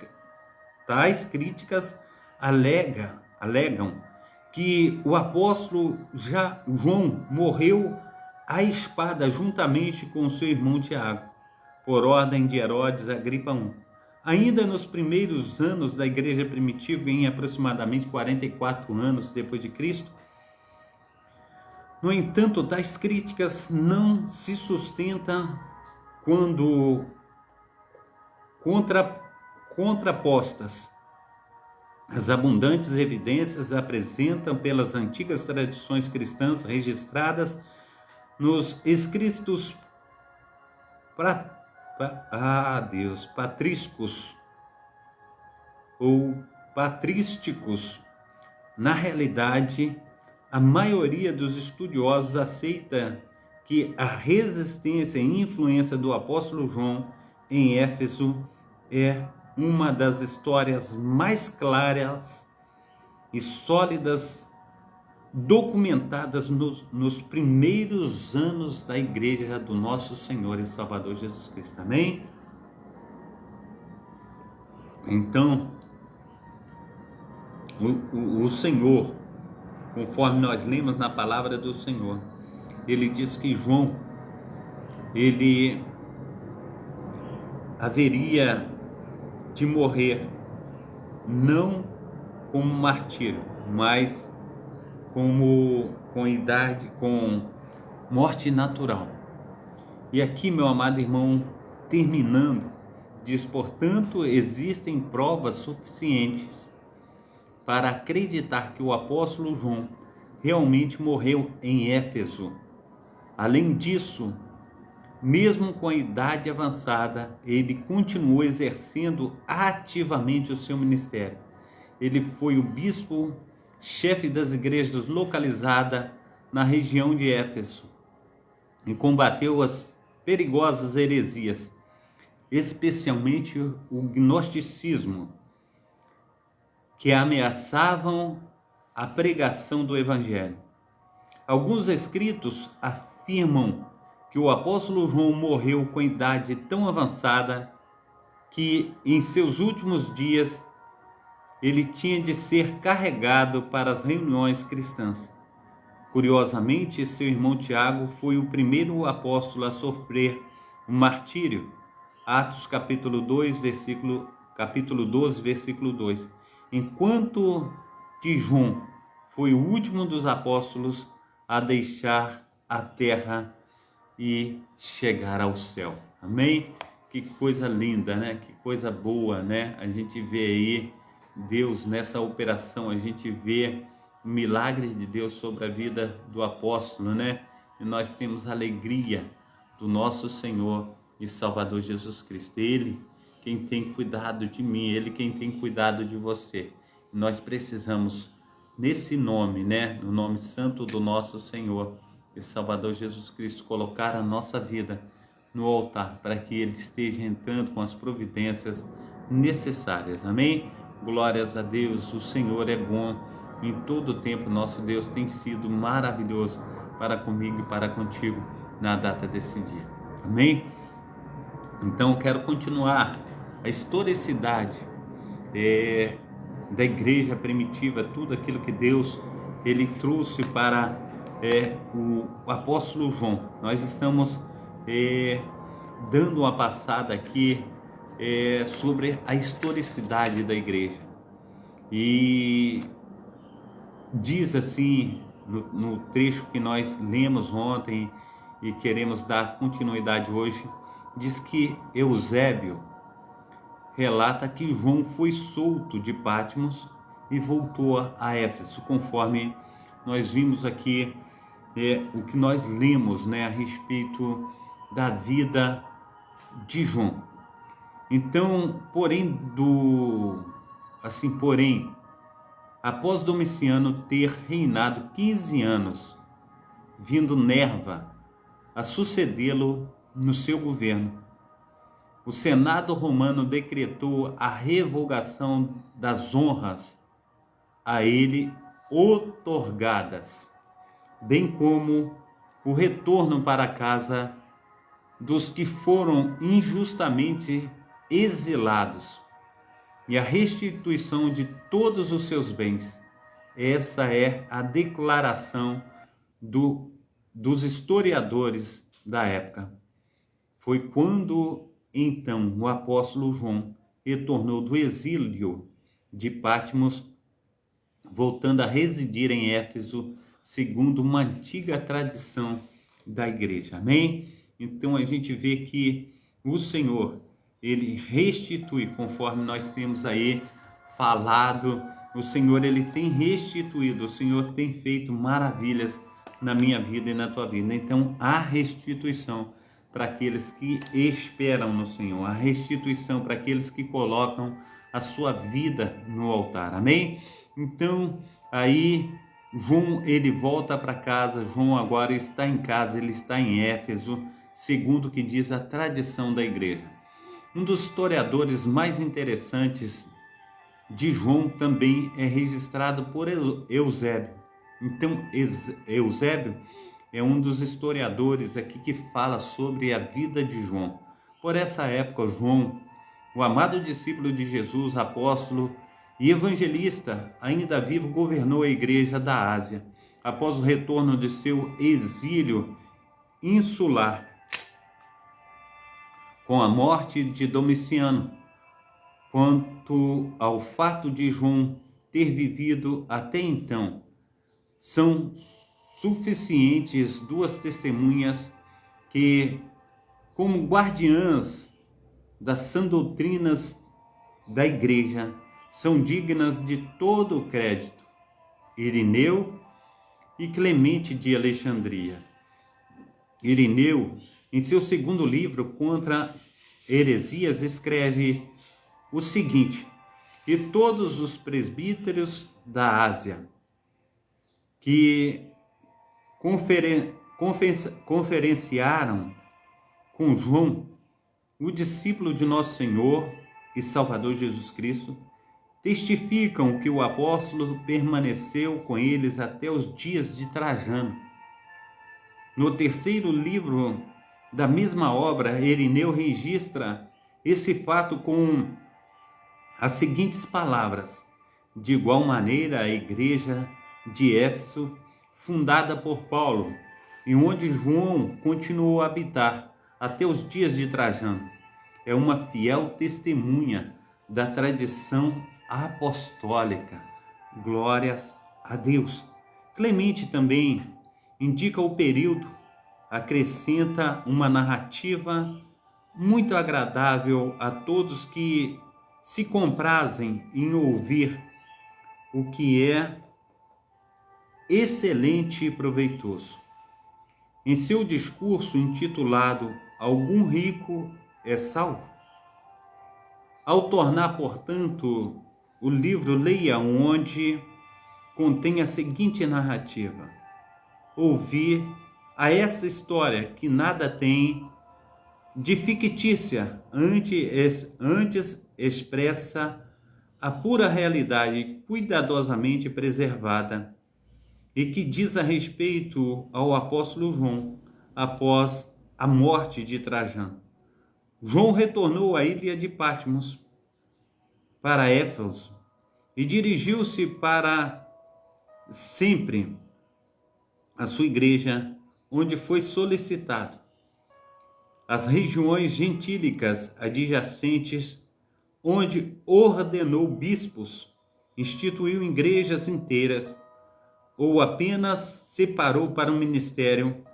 alegam que o apóstolo João morreu à espada juntamente com seu irmão Tiago, por ordem de Herodes Agripa I. Ainda nos primeiros anos da igreja primitiva, em aproximadamente 44 anos depois de Cristo. No entanto, tais críticas não se sustentam quando contrapostas. As abundantes evidências apresentam pelas antigas tradições cristãs registradas nos escritos patrísticos ou patrísticos. Na realidade, a maioria dos estudiosos aceita que a resistência e influência do apóstolo João em Éfeso é uma das histórias mais claras e sólidas documentadas nos primeiros anos da igreja do nosso Senhor e Salvador Jesus Cristo. Amém? Então, o Senhor, conforme nós lemos na palavra do Senhor, ele diz que João, ele haveria de morrer não como martírio, mas com morte natural. E aqui, meu amado irmão, terminando, diz: portanto, existem provas suficientes para acreditar que o apóstolo João realmente morreu em Éfeso. Além disso, mesmo com a idade avançada, ele continuou exercendo ativamente o seu ministério. Ele foi o bispo, chefe das igrejas localizada na região de Éfeso e combateu as perigosas heresias, especialmente o gnosticismo, que ameaçavam a pregação do evangelho. Alguns escritos afirmam que o apóstolo João morreu com idade tão avançada que em seus últimos dias ele tinha de ser carregado para as reuniões cristãs. Curiosamente, seu irmão Tiago foi o primeiro apóstolo a sofrer o martírio. Atos capítulo 12, versículo 2. Enquanto que João foi o último dos apóstolos a deixar a terra e chegar ao céu. Amém? Que coisa linda, né? Que coisa boa, né? A gente vê aí Deus nessa operação, a gente vê o milagre de Deus sobre a vida do apóstolo, né? E nós temos a alegria do nosso Senhor e Salvador Jesus Cristo. Ele quem tem cuidado de mim, Ele quem tem cuidado de você. Nós precisamos, nesse nome, né? No nome santo do nosso Senhor e Salvador Jesus Cristo, colocar a nossa vida no altar, para que Ele esteja entrando com as providências necessárias. Amém? Glórias a Deus, o Senhor é bom. Em todo o tempo, nosso Deus tem sido maravilhoso para comigo e para contigo na data desse dia. Amém? Então, eu quero continuar a historicidade da igreja primitiva, tudo aquilo que Deus ele trouxe para o apóstolo João. Nós estamos dando uma passada aqui sobre a historicidade da igreja. E diz assim, no trecho que nós lemos ontem e queremos dar continuidade hoje, diz que Eusébio relata que João foi solto de Patmos e voltou a Éfeso, conforme nós vimos aqui o que nós lemos, né, a respeito da vida de João. Então, porém, após Domiciano ter reinado 15 anos, vindo Nerva a sucedê-lo no seu governo, o Senado romano decretou a revogação das honras a ele outorgadas, bem como o retorno para casa dos que foram injustamente exilados e a restituição de todos os seus bens. Essa é a declaração dos historiadores da época. Foi quando então o apóstolo João retornou do exílio de Patmos, voltando a residir em Éfeso, segundo uma antiga tradição da igreja. Amém? Então a gente vê que o Senhor, Ele restitui, conforme nós temos aí falado, o Senhor, Ele tem restituído, o Senhor tem feito maravilhas na minha vida e na tua vida. Então, a restituição para aqueles que esperam no Senhor, a restituição para aqueles que colocam a sua vida no altar. Amém? Então, aí João, ele volta para casa. João agora está em casa, ele está em Éfeso, segundo o que diz a tradição da igreja. Um dos historiadores mais interessantes de João também é registrado por Eusébio. Então, Eusébio é um dos historiadores aqui que fala sobre a vida de João. Por essa época, João, o amado discípulo de Jesus, apóstolo e evangelista, ainda vivo, governou a igreja da Ásia, após o retorno de seu exílio insular, com a morte de Domiciano. Quanto ao fato de João ter vivido até então, são suficientes duas testemunhas que, como guardiãs das sãs doutrinas da igreja, são dignas de todo o crédito: Irineu e Clemente de Alexandria. Irineu, em seu segundo livro contra heresias, escreve o seguinte: e todos os presbíteros da Ásia que conferenciaram com João, o discípulo de nosso Senhor e Salvador Jesus Cristo, testificam que o apóstolo permaneceu com eles até os dias de Trajano. No terceiro livro da mesma obra, Irineu registra esse fato com as seguintes palavras: de igual maneira, a igreja de Éfeso, fundada por Paulo, e onde João continuou a habitar até os dias de Trajano, é uma fiel testemunha da tradição apostólica. Glórias a Deus. Clemente também indica o período, acrescenta uma narrativa muito agradável a todos que se comprazem em ouvir, o que é excelente e proveitoso. Em seu discurso intitulado Algum Rico é Salvo? Ao tornar, portanto, o livro, leia onde contém a seguinte narrativa: ouvir a essa história que nada tem de fictícia, antes expressa a pura realidade cuidadosamente preservada e que diz a respeito ao apóstolo João após a morte de Trajano. João retornou à ilha de Patmos para Éfeso e dirigiu-se para sempre à sua igreja, onde foi solicitado. As regiões gentílicas adjacentes, onde ordenou bispos, instituiu igrejas inteiras, ou apenas separou para o ministério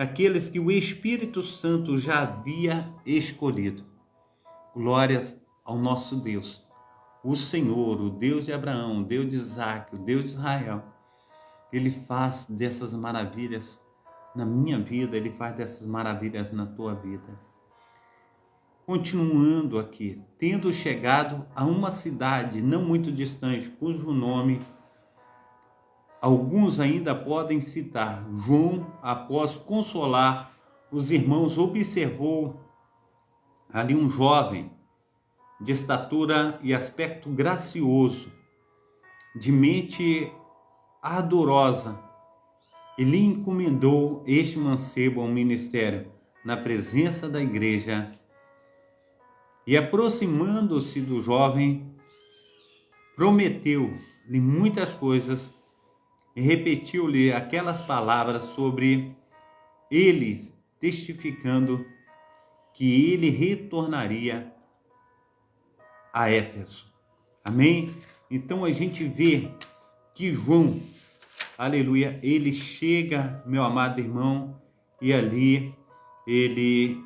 aqueles que o Espírito Santo já havia escolhido. Glórias ao nosso Deus, o Senhor, o Deus de Abraão, o Deus de Isaac, o Deus de Israel. Ele faz dessas maravilhas na minha vida, Ele faz dessas maravilhas na tua vida. Continuando aqui, tendo chegado a uma cidade não muito distante, cujo nome alguns ainda podem citar, João, após consolar os irmãos, observou ali um jovem de estatura e aspecto gracioso, de mente ardorosa, e lhe encomendou este mancebo ao ministério na presença da igreja. E aproximando-se do jovem, prometeu-lhe muitas coisas e repetiu-lhe aquelas palavras sobre ele, testificando que ele retornaria a Éfeso. Amém? Então a gente vê que João, aleluia, ele chega, meu amado irmão, e ali ele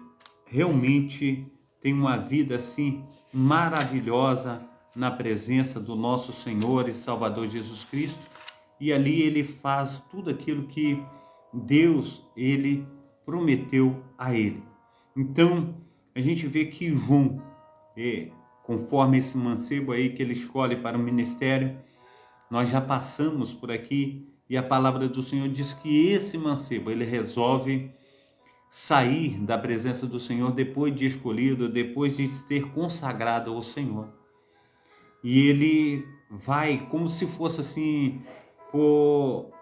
realmente tem uma vida assim maravilhosa na presença do nosso Senhor e Salvador Jesus Cristo. E ali ele faz tudo aquilo que Deus, ele prometeu a ele. Então, a gente vê que João, conforme esse mancebo aí que ele escolhe para o ministério, nós já passamos por aqui e a palavra do Senhor diz que esse mancebo, ele resolve sair da presença do Senhor depois de escolhido, depois de ter consagrado ao Senhor. E ele vai como se fosse assim, por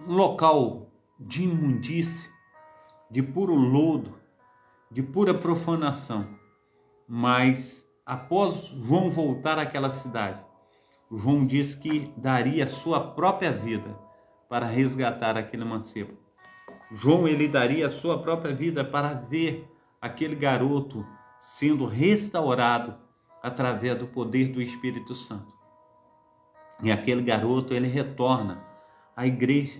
um local de imundície, de puro lodo, de pura profanação. Mas após João voltar àquela cidade, João diz que daria sua própria vida para resgatar aquele mancebo. João, ele daria a sua própria vida para ver aquele garoto sendo restaurado através do poder do Espírito Santo. E aquele garoto, ele retorna à igreja.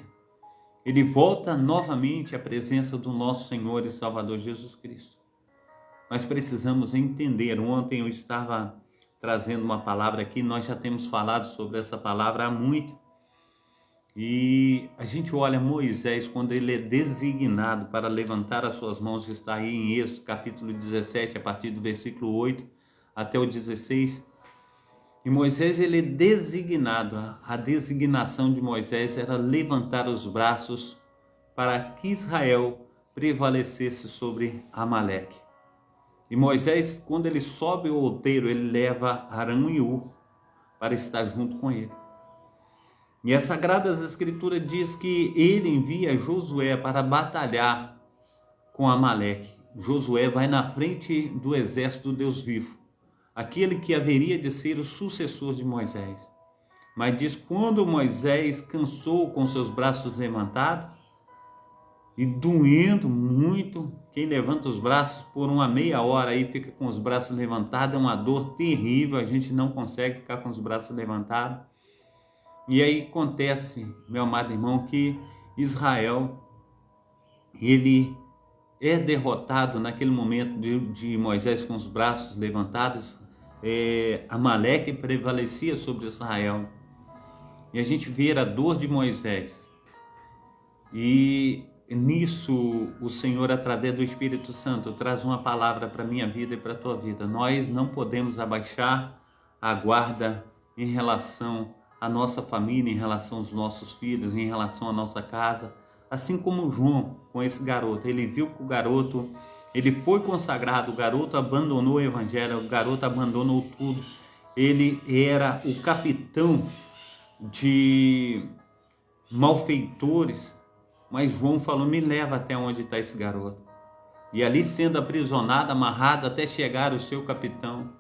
Ele volta novamente à presença do nosso Senhor e Salvador Jesus Cristo. Nós precisamos entender. Ontem eu estava trazendo uma palavra aqui, nós já temos falado sobre essa palavra há muito. E a gente olha Moisés, quando ele é designado para levantar as suas mãos, está aí em Êxodo capítulo 17, a partir do versículo 8 até o 16. E Moisés, ele é designado, a designação de Moisés era levantar os braços para que Israel prevalecesse sobre Amaleque. E Moisés, quando ele sobe o outeiro, ele leva Arão e Hur para estar junto com ele. E as Sagradas Escrituras diz que ele envia Josué para batalhar com Amaleque. Josué vai na frente do exército do Deus vivo, aquele que haveria de ser o sucessor de Moisés. Mas diz, quando Moisés cansou com seus braços levantados, e doendo muito, quem levanta os braços por uma meia hora aí fica com os braços levantados, é uma dor terrível, a gente não consegue ficar com os braços levantados. E aí acontece, meu amado irmão, que Israel, ele é derrotado naquele momento de Moisés com os braços levantados. Amaleque prevalecia sobre Israel. E a gente vê a dor de Moisés. E nisso o Senhor, através do Espírito Santo, traz uma palavra para a minha vida e para a tua vida. Nós não podemos abaixar a guarda em relação à nossa família, em relação aos nossos filhos, em relação à nossa casa. Assim como João com esse garoto, ele viu que o garoto, ele foi consagrado, o garoto abandonou o evangelho, o garoto abandonou tudo. Ele era o capitão de malfeitores, mas João falou, me leva até onde está esse garoto. E ali sendo aprisionado, amarrado, até chegar o seu capitão.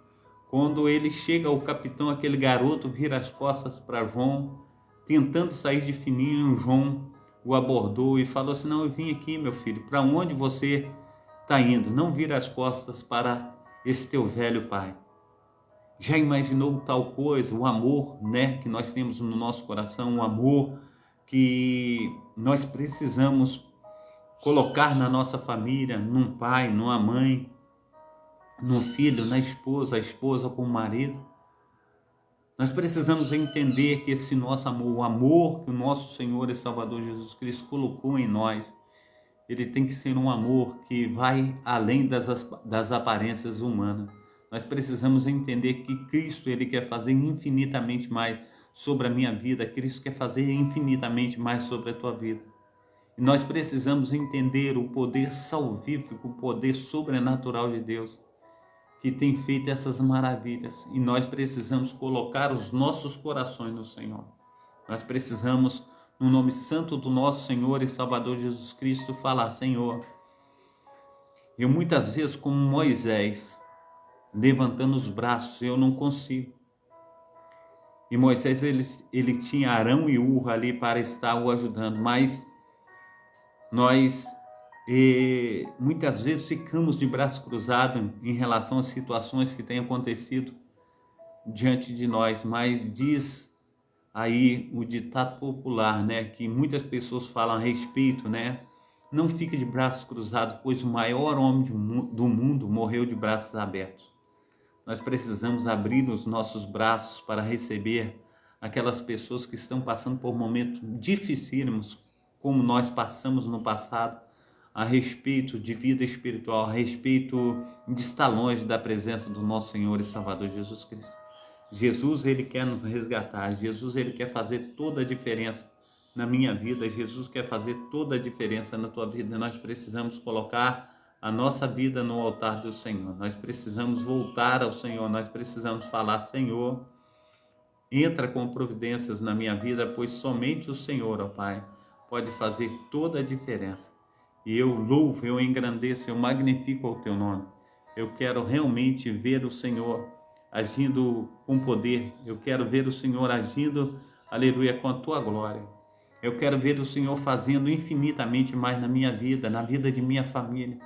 Quando ele chega ao capitão, aquele garoto vira as costas para João, tentando sair de fininho. João o abordou e falou assim, não, eu vim aqui, meu filho, para onde você está indo? Não vira as costas para esse teu velho pai. Já imaginou tal coisa? O amor, né, que nós temos no nosso coração, o amor que nós precisamos colocar na nossa família, num pai, numa mãe, no filho, na esposa, a esposa com o marido. Nós precisamos entender que esse nosso amor, o amor que o nosso Senhor e Salvador Jesus Cristo colocou em nós, ele tem que ser um amor que vai além das aparências humanas. Nós precisamos entender que Cristo, ele quer fazer infinitamente mais sobre a minha vida, Cristo quer fazer infinitamente mais sobre a tua vida. E nós precisamos entender o poder salvífico, o poder sobrenatural de Deus, que tem feito essas maravilhas. E nós precisamos colocar os nossos corações no Senhor. Nós precisamos, no nome santo do nosso Senhor e Salvador Jesus Cristo, falar, Senhor, eu muitas vezes, como Moisés, levantando os braços, eu não consigo. E Moisés, ele tinha Arão e Hur ali para estar o ajudando, mas nós muitas vezes ficamos de braço cruzado em relação às situações que têm acontecido diante de nós, mas diz aí o ditado popular, né, que muitas pessoas falam a respeito, né, não fique de braços cruzados, pois o maior homem do mundo morreu de braços abertos. Nós precisamos abrir os nossos braços para receber aquelas pessoas que estão passando por momentos dificílimos, como nós passamos no passado, a respeito de vida espiritual, a respeito de estar longe da presença do nosso Senhor e Salvador Jesus Cristo. Jesus, ele quer nos resgatar. Jesus, ele quer fazer toda a diferença na minha vida. Jesus quer fazer toda a diferença na tua vida. Nós precisamos colocar a nossa vida no altar do Senhor. Nós precisamos voltar ao Senhor. Nós precisamos falar, Senhor, entra com providências na minha vida, pois somente o Senhor, ó Pai, pode fazer toda a diferença. E eu louvo, eu engrandeço, eu magnifico o teu nome. Eu quero realmente ver o Senhor agindo com poder. Eu quero ver o Senhor agindo, aleluia, com a tua glória. Eu quero ver o Senhor fazendo infinitamente mais na minha vida, na vida de minha família.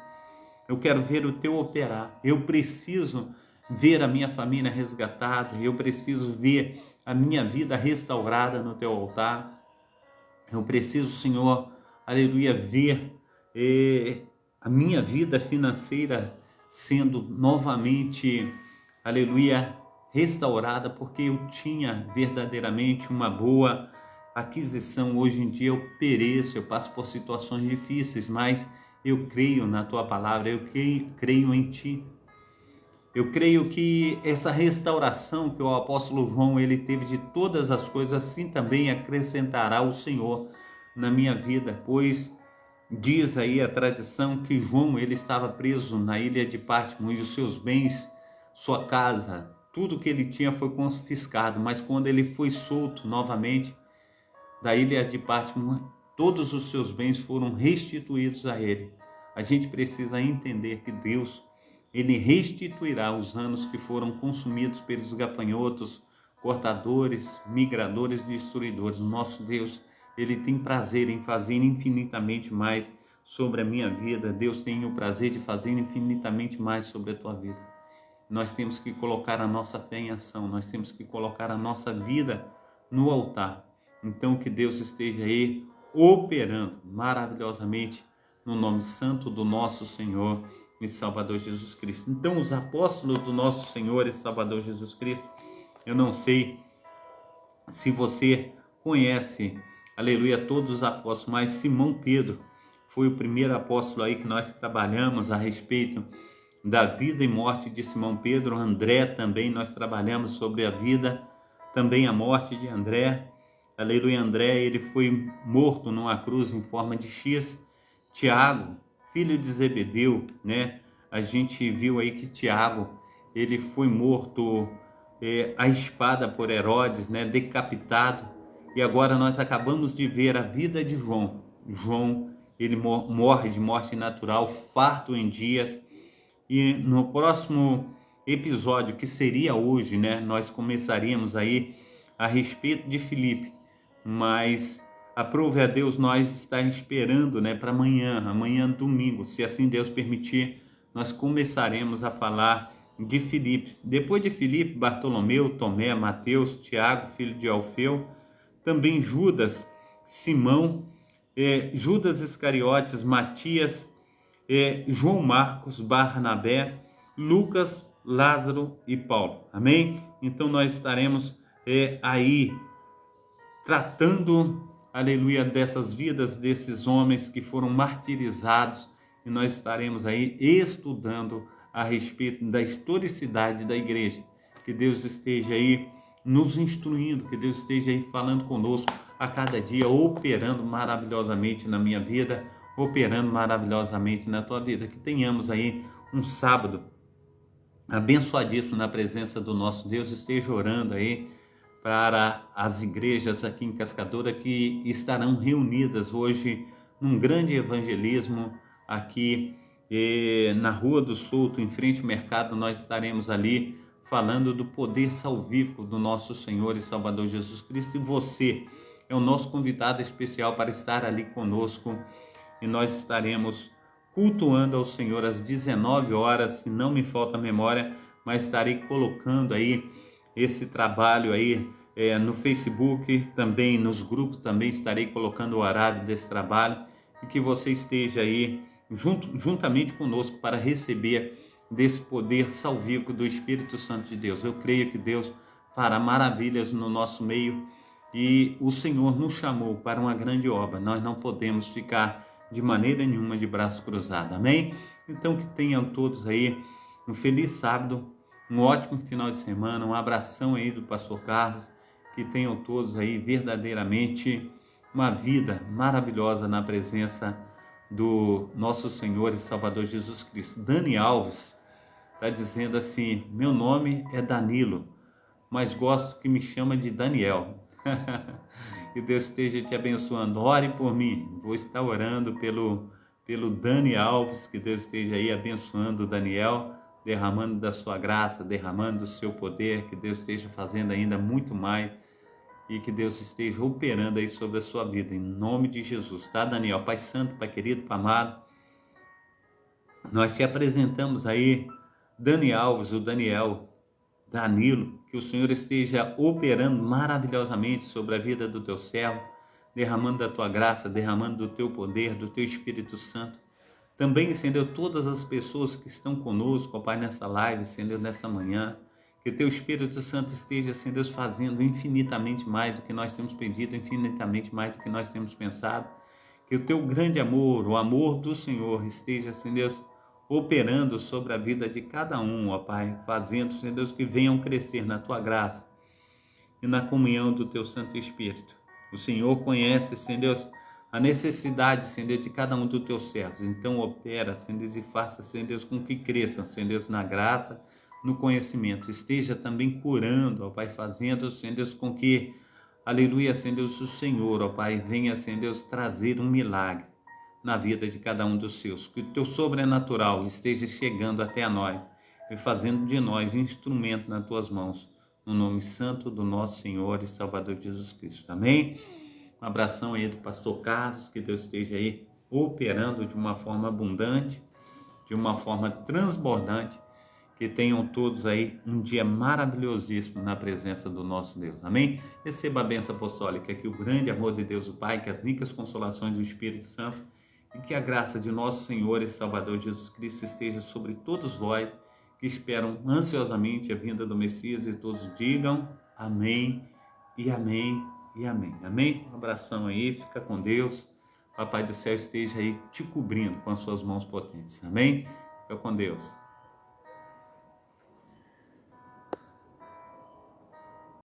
Eu quero ver o teu operar. Eu preciso ver a minha família resgatada. Eu preciso ver a minha vida restaurada no teu altar. Eu preciso, Senhor, aleluia, ver a minha vida financeira sendo novamente, aleluia, restaurada, porque eu tinha verdadeiramente uma boa aquisição. Hoje em dia eu pereço, eu passo por situações difíceis, mas eu creio na tua palavra, eu creio em ti. Eu creio que essa restauração que o apóstolo João ele teve de todas as coisas, assim também acrescentará o Senhor na minha vida, pois diz aí a tradição que João ele estava preso na ilha de Patmos e os seus bens, sua casa, tudo que ele tinha foi confiscado, mas quando ele foi solto novamente da ilha de Patmos, todos os seus bens foram restituídos a ele. A gente precisa entender que Deus ele restituirá os anos que foram consumidos pelos gafanhotos, cortadores, migradores, destruidores. Nosso Deus, ele tem prazer em fazer infinitamente mais sobre a minha vida. Deus tem o prazer de fazer infinitamente mais sobre a tua vida. Nós temos que colocar a nossa fé em ação, nós temos que colocar a nossa vida no altar. Então que Deus esteja aí operando maravilhosamente no nome santo do nosso Senhor e Salvador Jesus Cristo. Então os apóstolos do nosso Senhor e Salvador Jesus Cristo, eu não sei se você conhece, aleluia, todos os apóstolos, mas Simão Pedro foi o primeiro apóstolo aí que nós trabalhamos a respeito da vida e morte de Simão Pedro. André também, nós trabalhamos sobre a vida, também a morte de André. Aleluia, André, ele foi morto numa cruz em forma de X. Tiago, filho de Zebedeu, né? A gente viu aí que Tiago, ele foi morto à espada por Herodes, né? Decapitado. E agora nós acabamos de ver a vida de João. João, ele morre de morte natural, farto em dias. E no próximo episódio, que seria hoje, né? Nós começaríamos aí a respeito de Filipe. Mas aprove a Deus nós estar esperando, né, para amanhã domingo, se assim Deus permitir, nós começaremos a falar de Filipe. Depois de Filipe, Bartolomeu, Tomé, Mateus, Tiago, filho de Alfeu, também Judas, Simão, Judas Iscariotes, Matias, João Marcos, Barnabé, Lucas, Lázaro e Paulo. Amém? Então nós estaremos aí tratando, aleluia, dessas vidas desses homens que foram martirizados, e nós estaremos aí estudando a respeito da historicidade da igreja. Que Deus esteja aí nos instruindo, que Deus esteja aí falando conosco a cada dia, operando maravilhosamente na minha vida, operando maravilhosamente na tua vida. Que tenhamos aí um sábado abençoadíssimo na presença do nosso Deus. Esteja orando aí para as igrejas aqui em Cascadura que estarão reunidas hoje num grande evangelismo aqui na Rua do Souto, em frente ao mercado. Nós estaremos ali falando do poder salvífico do nosso Senhor e Salvador Jesus Cristo, e você é o nosso convidado especial para estar ali conosco, e nós estaremos cultuando ao Senhor às 19 horas, se não me falta a memória, mas estarei colocando aí esse trabalho aí no Facebook, também nos grupos, também estarei colocando o horário desse trabalho, e que você esteja aí juntamente conosco para receber desse poder salvífico do Espírito Santo de Deus. Eu creio que Deus fará maravilhas no nosso meio, e o Senhor nos chamou para uma grande obra. Nós não podemos ficar de maneira nenhuma de braços cruzados. Amém? Então que tenham todos aí um feliz sábado, um ótimo final de semana, um abração aí do pastor Carlos, que tenham todos aí verdadeiramente uma vida maravilhosa na presença do nosso Senhor e Salvador Jesus Cristo. Dani Alves está dizendo assim: meu nome é Danilo, mas gosto que me chama de Daniel. Que Deus esteja te abençoando. Ore por mim, vou estar orando pelo Dani Alves, que Deus esteja aí abençoando o Daniel. derramando da sua graça, derramando do seu poder, que Deus esteja fazendo ainda muito mais e que Deus esteja operando aí sobre a sua vida, em nome de Jesus, tá, Daniel? Pai Santo, Pai querido, Pai amado, nós te apresentamos aí Dani Alves, o Daniel, Danilo, que o Senhor esteja operando maravilhosamente sobre a vida do teu servo, derramando da tua graça, derramando do teu poder, do teu Espírito Santo. Também, Senhor, todas as pessoas que estão conosco, ó Pai, nessa live, Senhor, nessa manhã, que teu Espírito Santo esteja, Senhor, fazendo infinitamente mais do que nós temos pedido, infinitamente mais do que nós temos pensado. Que o teu grande amor, o amor do Senhor, esteja, Senhor, operando sobre a vida de cada um, ó Pai, fazendo, Senhor Deus, que venham crescer na tua graça e na comunhão do teu Santo Espírito. O Senhor conhece, Senhor Deus, a necessidade, Senhor Deus, de cada um dos teus servos. Então opera, Senhor Deus, e faça, Senhor Deus, com que cresçam, Senhor Deus, na graça, no conhecimento. Esteja também curando, ó Pai, fazendo, Senhor Deus, com que, aleluia, Senhor Deus, o Senhor, ó Pai, venha, Senhor Deus, trazer um milagre na vida de cada um dos seus. Que o teu sobrenatural esteja chegando até a nós e fazendo de nós instrumento nas tuas mãos. No nome santo do nosso Senhor e Salvador Jesus Cristo. Amém? Um abração aí do pastor Carlos, que Deus esteja aí operando de uma forma abundante, de uma forma transbordante, que tenham todos aí um dia maravilhosíssimo na presença do nosso Deus. Amém? Receba a bênção apostólica, que o grande amor de Deus o Pai, que as ricas consolações do Espírito Santo e que a graça de nosso Senhor e Salvador Jesus Cristo esteja sobre todos vós, que esperam ansiosamente a vinda do Messias, e todos digam amém e amém e amém. Amém? Um abração aí, fica com Deus. Papai do céu esteja aí te cobrindo com as suas mãos potentes. Amém? Fica com Deus.